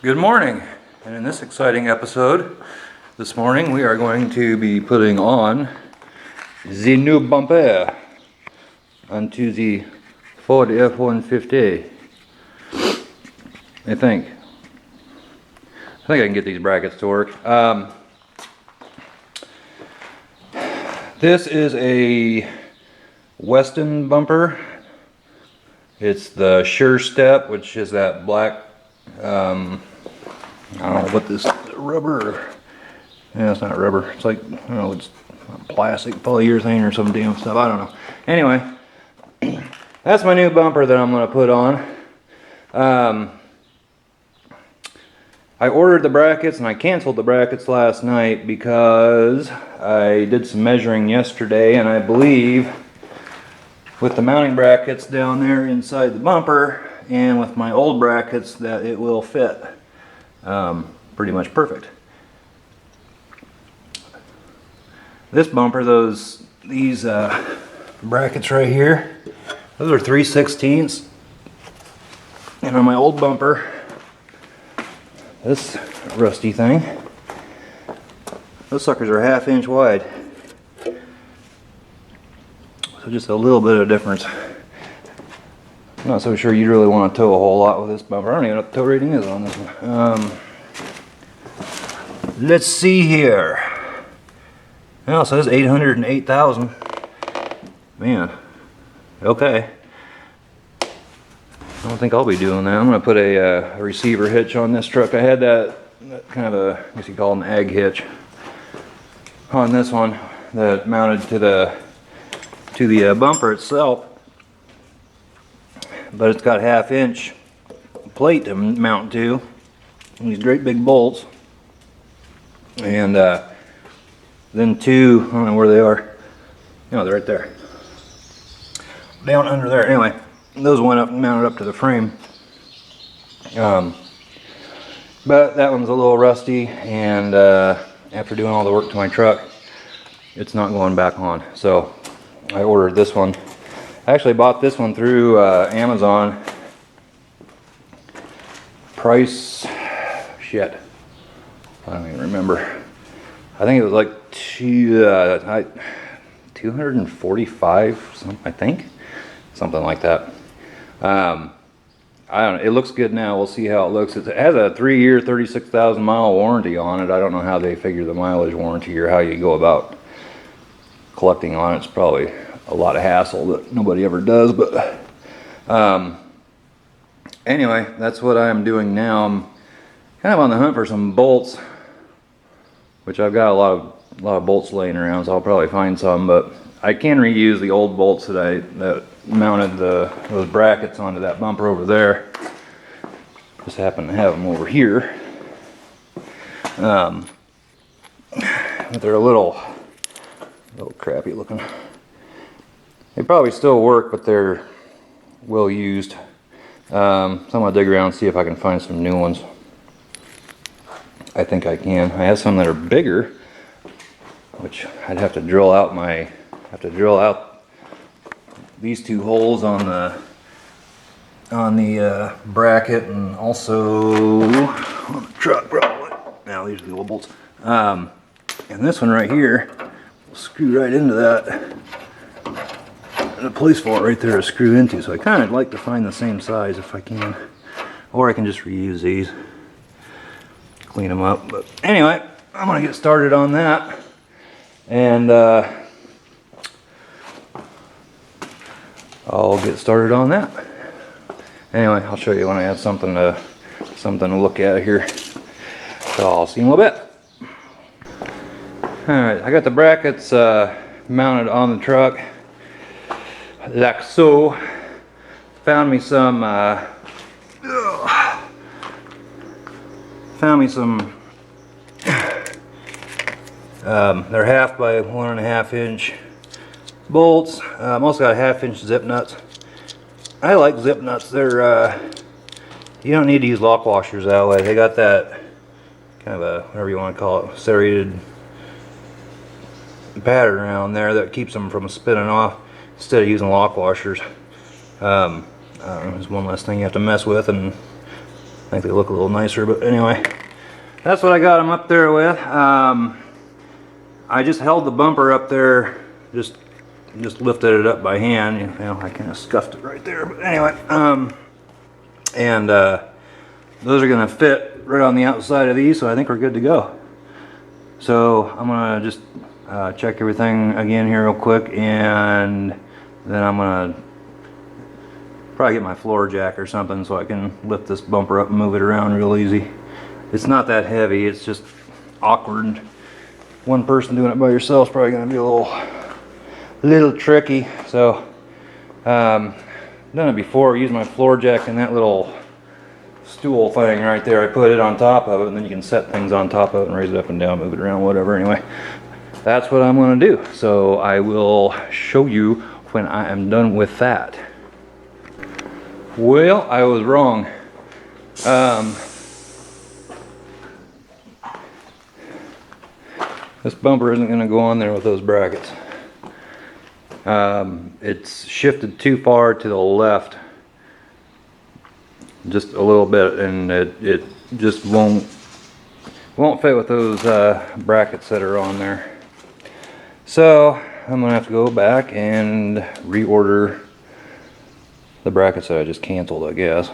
Good morning, and in this exciting episode this morning we are going to be putting on the new bumper onto the Ford F-150. I think I can get these brackets to work. This is a Weston bumper. It's the Sure Step, which is that black I don't know what this rubber. Yeah, it's not rubber. It's like, I don't know, it's plastic, polyurethane or some damn stuff. I don't know. Anyway, that's my new bumper that I'm going to put on. I ordered the brackets and I canceled the brackets last night because I did some measuring yesterday, and I believe with the mounting brackets down there inside the bumper and with my old brackets that it will fit pretty much perfect. This bumper, these brackets right here, those are 3/16, and on my old bumper, this rusty thing, those suckers are 1/2 inch wide. So just a little bit of difference. I'm not so sure you'd really want to tow a whole lot with this bumper. I don't even know what the tow rating is on this one. Let's see here. Well, it says 808,000. Man, okay. I don't think I'll be doing that. I'm going to put a receiver hitch on this truck. I had that kind of a, I guess you call it an ag hitch on this one that mounted to the bumper itself, but it's got 1/2 inch plate to mount to, and these great big bolts, and then two, I don't know where they are. No, they're right there, down under there. Anyway, those went up and mounted up to the frame. But that one's a little rusty, and after doing all the work to my truck, it's not going back on. So I ordered this one. I actually bought this one through Amazon. Price, shit, I don't even remember. I think it was like 245, something, I think, something like that. I don't know. It looks good now. We'll see how it looks. It has a 3-year, 36,000 mile warranty on it. I don't know how they figure the mileage warranty or how you go about collecting on it. It's probably a lot of hassle that nobody ever does, but anyway, that's what I'm doing now. I'm kind of on the hunt for some bolts, which I've got a lot of bolts laying around, so I'll probably find some, but I can reuse the old bolts that mounted those brackets onto that bumper over there. Just happen to have them over here. But they're a little crappy looking. They probably still work, but they're well used. So I'm gonna dig around and see if I can find some new ones. I think I can. I have some that are bigger, which I'd have to drill out these two holes on the bracket, and also on the truck probably. Now these are the old bolts. And this one right here will screw right into that. And a place for it right there to screw into. So I kind of like to find the same size if I can, or I can just reuse these, clean them up. But anyway, I'm gonna get started on that, and I'll get started on that. Anyway, I'll show you when I have something to look at here. So I'll see you in a little bit. All right, I got the brackets mounted on the truck like so. Found me some they're 1/2 by 1.5 inch bolts. Also got 1/2 inch zip nuts. I like zip nuts. They're you don't need to use lock washers that way. They got that kind of a, whatever you want to call it, serrated pattern around there that keeps them from spinning off instead of using lock washers. I don't know, there's one less thing you have to mess with, and I think they look a little nicer, but anyway, that's what I got them up there with. I just held the bumper up there, just lifted it up by hand. You know, I kind of scuffed it right there, but anyway, those are gonna fit right on the outside of these, so I think we're good to go. So I'm gonna just check everything again here real quick, and then I'm gonna probably get my floor jack or something so I can lift this bumper up and move it around real easy. It's not that heavy, it's just awkward. One person doing it by yourself is probably gonna be a little tricky. So done it before, used my floor jack and that little stool thing right there. I put it on top of it, and then you can set things on top of it and raise it up and down, move it around, whatever. Anyway, that's what I'm going to do. So I will show you when I am done with that. Well, I was wrong. This bumper isn't going to go on there with those brackets. It's shifted too far to the left, just a little bit, and it just won't fit with those brackets that are on there. So I'm gonna have to go back and reorder the brackets that I just canceled, I guess.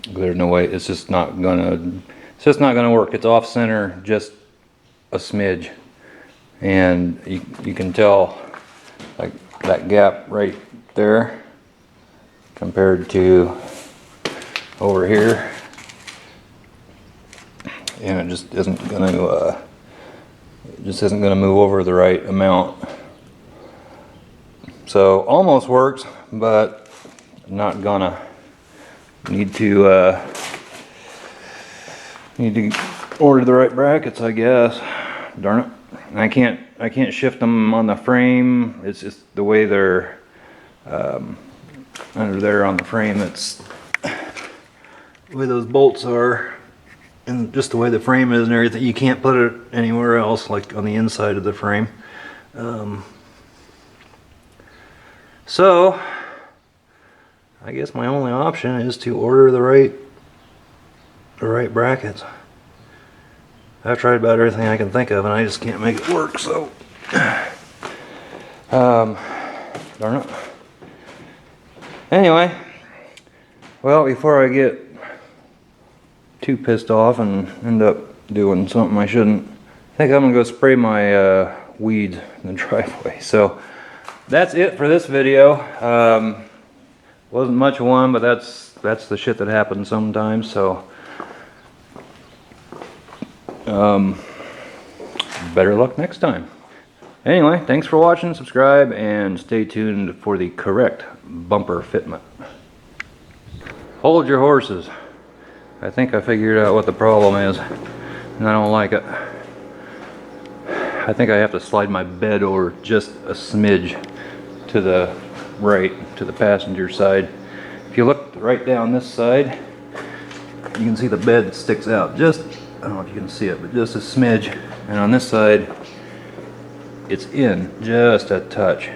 There's no way, it's just not gonna work. It's off center just a smidge, and you can tell like that gap right there compared to over here, and it just isn't gonna move over the right amount. So almost works, but not gonna. Need to order the right brackets, I guess. Darn it. And I can't shift them on the frame. It's just the way they're under there on the frame. It's the way those bolts are, and just the way the frame is and everything. You can't put it anywhere else, like on the inside of the frame. So I guess my only option is to order the right brackets. I've tried about everything I can think of, and I just can't make it work. So darn it. Anyway, well, before I get too pissed off and end up doing something I shouldn't, I think I'm gonna go spray my weeds in the driveway. So that's it for this video. Wasn't much of one, but that's the shit that happens sometimes. So better luck next time. Anyway, thanks for watching, subscribe, and stay tuned for the correct bumper fitment. Hold your horses. I think I figured out what the problem is, and I don't like it. I think I have to slide my bed over just a smidge to the right, to the passenger side. If you look right down this side, you can see the bed sticks out just, I don't know if you can see it, but just a smidge. And on this side, it's in just a touch.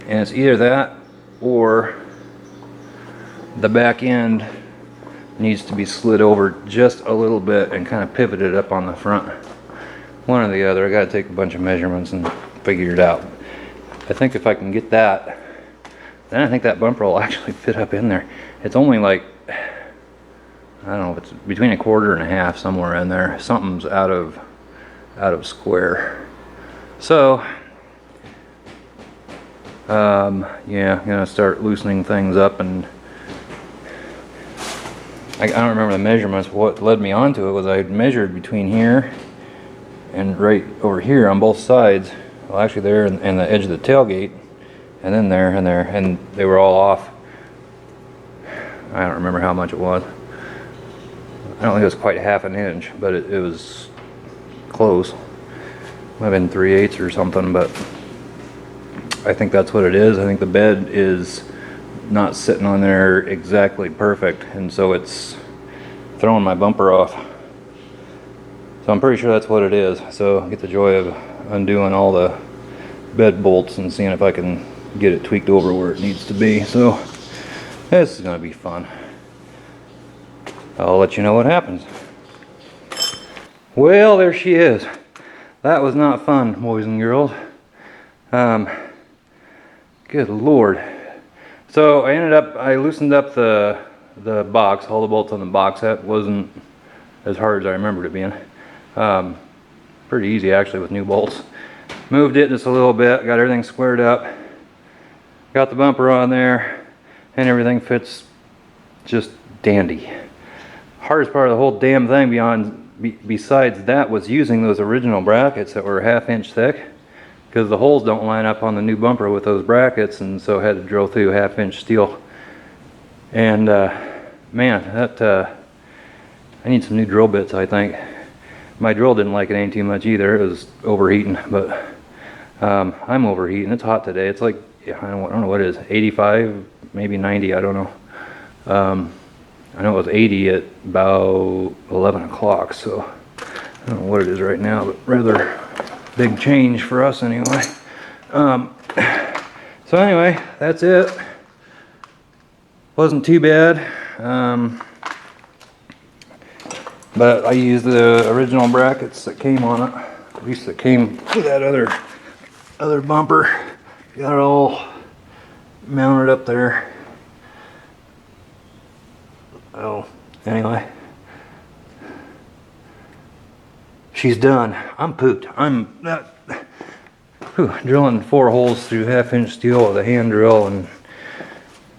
And it's either that or the back end needs to be slid over just a little bit and kind of pivoted up on the front. One or the other. I got to take a bunch of measurements and figure it out. I think if I can get that, then I think that bumper will actually fit up in there. It's only like, I don't know if it's between a quarter and a half, somewhere in there. Something's out of square. So yeah, I'm gonna start loosening things up, and I don't remember the measurements. What led me onto it was I measured between here and right over here on both sides. Well, actually there and the edge of the tailgate, and then there and there, and they were all off. I don't remember how much it was. I don't think it was quite half an inch, but it was close. Might have been 3/8 or something, but I think that's what it is. I think the bed is not sitting on there exactly perfect, and so it's throwing my bumper off. So I'm pretty sure that's what it is. So I get the joy of undoing all the bed bolts and seeing if I can get it tweaked over where it needs to be. So this is going to be fun. I'll let you know what happens. Well, there she is. That was not fun, boys and girls. Good Lord. So I loosened up the box, all the bolts on the box. That wasn't as hard as I remembered it being. Pretty easy actually with new bolts. Moved it just a little bit, got everything squared up, got the bumper on there, and everything fits just dandy. Hardest part of the whole damn thing besides that was using those original brackets that were 1/2 inch thick, because the holes don't line up on the new bumper with those brackets, and so I had to drill through 1/2 inch steel. And man, I need some new drill bits, I think. My drill didn't like it any too much either. It was overheating, but I'm overheating. It's hot today. It's like, I don't know what it is, 85, maybe 90, I don't know. I know it was 80 at about 11 o'clock, so I don't know what it is right now, but rather big change for us anyway. So anyway, that's it. Wasn't too bad. But I used the original brackets that came on it, at least that came with that other bumper. Got it all mounted up there. Oh, anyway, she's done. I'm pooped. I'm drilling 4 holes through 1/2 inch steel with a hand drill and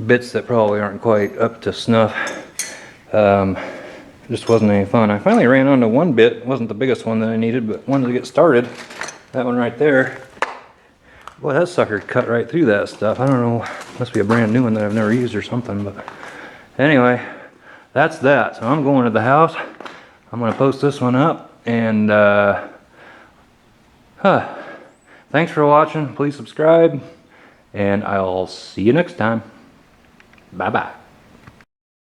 bits that probably aren't quite up to snuff. Just wasn't any fun. I finally ran onto one bit. It wasn't the biggest one that I needed, but one to get started. That one right there. Boy, that sucker cut right through that stuff. I don't know. Must be a brand new one that I've never used or something. But anyway, that's that. So I'm going to the house. I'm going to post this one up. And thanks for watching. Please subscribe. And I'll see you next time. Bye-bye.